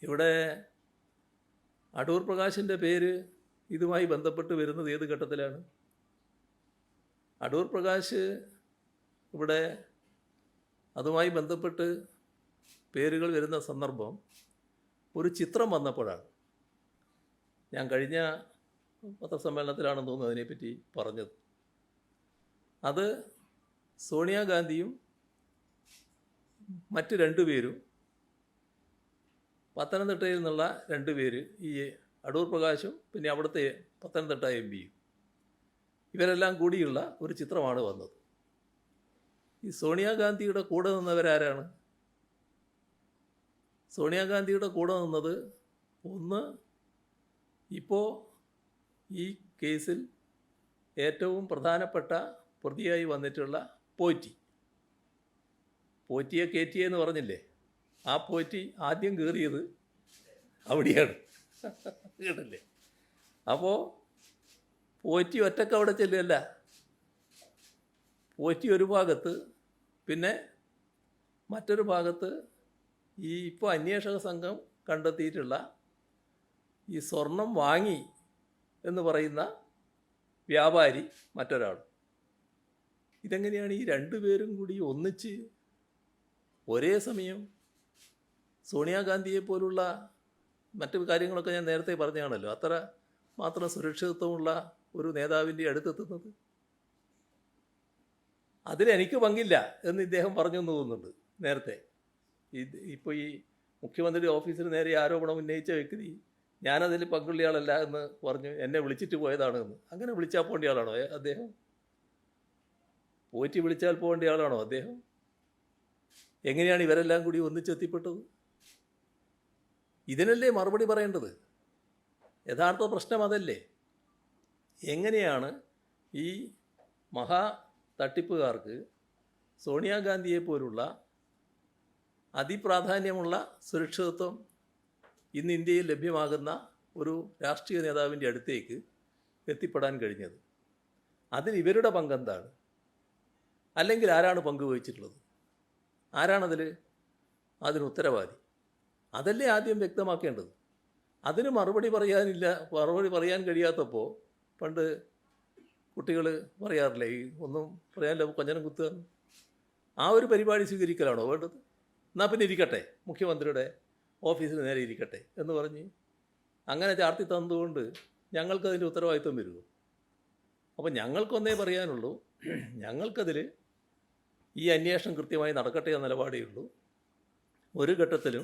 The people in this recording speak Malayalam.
ഇവിടെ അടൂർ പ്രകാശിൻ്റെ പേര് ഇതുമായി ബന്ധപ്പെട്ട് വരുന്നത് ഏത് ഘട്ടത്തിലാണ്? അടൂർ പ്രകാശ് ഇവിടെ അതുമായി ബന്ധപ്പെട്ട് പേരുകൾ വരുന്ന സന്ദർഭം ഒരു ചിത്രം വന്നപ്പോഴാണ്. ഞാൻ കഴിഞ്ഞ പത്രസമ്മേളനത്തിലാണെന്ന് തോന്നുന്നു അതിനെപ്പറ്റി പറഞ്ഞത്. അത് സോണിയാഗാന്ധിയും മറ്റ് രണ്ടുപേരും, പത്തനംതിട്ടയിൽ നിന്നുള്ള രണ്ടുപേര്, ഈ അടൂർ പ്രകാശും പിന്നെ അവിടുത്തെ പത്തനംതിട്ട MP-യും, ഇവരെല്ലാം കൂടിയുള്ള ഒരു ചിത്രമാണ് വന്നത്. ഈ സോണിയാഗാന്ധിയുടെ കൂടെ നിന്നവരാരാണ്? സോണിയാഗാന്ധിയുടെ കൂടെ നിന്നത് ഒന്ന്, ഇപ്പോൾ ഈ കേസിൽ ഏറ്റവും പ്രധാനപ്പെട്ട പ്രതിയായി വന്നിട്ടുള്ള പോറ്റിയെ കയറ്റിയെന്ന് പറഞ്ഞില്ലേ, ആ പോറ്റി ആദ്യം കയറിയത് അവിടെയാണ്, കേട്ടില്ലേ? അപ്പോൾ പോറ്റി ഒറ്റക്ക് അവിടെ ചെല്ലുകയല്ല, പോറ്റി ഒരു ഭാഗത്ത്, പിന്നെ മറ്റൊരു ഭാഗത്ത് ഈ ഇപ്പോൾ അന്വേഷക സംഘം കണ്ടെത്തിയിട്ടുള്ള ഈ സ്വർണം വാങ്ങി എന്ന് പറയുന്ന വ്യാപാരി മറ്റൊരാൾ. ഇതെങ്ങനെയാണ് ഈ രണ്ടുപേരും കൂടി ഒന്നിച്ച് ഒരേ സമയം സോണിയാഗാന്ധിയെ പോലുള്ള മറ്റു കാര്യങ്ങളൊക്കെ ഞാൻ നേരത്തെ പറഞ്ഞാണല്ലോ, അത്ര മാത്രം സുരക്ഷിതത്വമുള്ള ഒരു നേതാവിൻ്റെ അടുത്തെത്തുന്നത്? അതിലെനിക്ക് പങ്കില്ല എന്ന് ഇദ്ദേഹം പറഞ്ഞു എന്ന് തോന്നുന്നുണ്ട് നേരത്തെ. ഇപ്പോൾ ഈ മുഖ്യമന്ത്രി ഓഫീസിന് നേരെ ആരോപണം ഉന്നയിച്ച വ്യക്തി ഞാനതിൽ പങ്കുള്ളയാളല്ല എന്ന് പറഞ്ഞു എന്നെ വിളിച്ചിട്ട് പോയതാണ് എന്ന്. അങ്ങനെ വിളിച്ചാൽ പോകേണ്ട ആളാണോ അദ്ദേഹം? പോറ്റി വിളിച്ചാൽ പോകേണ്ട ആളാണോ അദ്ദേഹം? എങ്ങനെയാണ് ഇവരെല്ലാം കൂടി ഒന്നിച്ചെത്തിപ്പെട്ടത്? ഇതിനല്ലേ മറുപടി പറയേണ്ടത്? യഥാർത്ഥ പ്രശ്നം അതല്ലേ? എങ്ങനെയാണ് ഈ മഹാ തട്ടിപ്പുകാർക്ക് സോണിയാഗാന്ധിയെ പോലുള്ള അതിപ്രാധാന്യമുള്ള സുരക്ഷിതത്വം ഇന്ന് ഇന്ത്യയിൽ ലഭ്യമാകുന്ന ഒരു രാഷ്ട്രീയ നേതാവിൻ്റെ അടുത്തേക്ക് എത്തിപ്പെടാൻ കഴിഞ്ഞത്? അതിൽ ഇവരുടെ പങ്കെന്താണ്? അല്ലെങ്കിൽ ആരാണ് പങ്കുവഹിച്ചിട്ടുള്ളത്? അതിന് ഉത്തരവാദി? അതല്ലേ ആദ്യം വ്യക്തമാക്കേണ്ടത്. അതിന് മറുപടി പറയാൻ കഴിയാത്തപ്പോൾ പണ്ട് കുട്ടികൾ പറയാറില്ലേ, ഈ ഒന്നും പറയാനില്ല കൊഞ്ഞനം കുത്തുക, ആ ഒരു പരിപാടി സ്വീകരിക്കലാണോ വേണ്ടത്? എന്നാൽ പിന്നെ ഇരിക്കട്ടെ, മുഖ്യമന്ത്രിയുടെ ഓഫീസിന് നേരെ ഇരിക്കട്ടെ എന്ന് പറഞ്ഞ് അങ്ങനെ ചാർത്തി തന്നതുകൊണ്ട് ഞങ്ങൾക്കതിൻ്റെ ഉത്തരവാദിത്വം വരുമോ? അപ്പോൾ ഞങ്ങൾക്കൊന്നേ പറയാനുള്ളൂ, ഞങ്ങൾക്കതിൽ ഈ അന്വേഷണം കൃത്യമായി നടക്കട്ടെ എന്ന നിലപാടേ ഉള്ളൂ. ഒരു ഘട്ടത്തിലും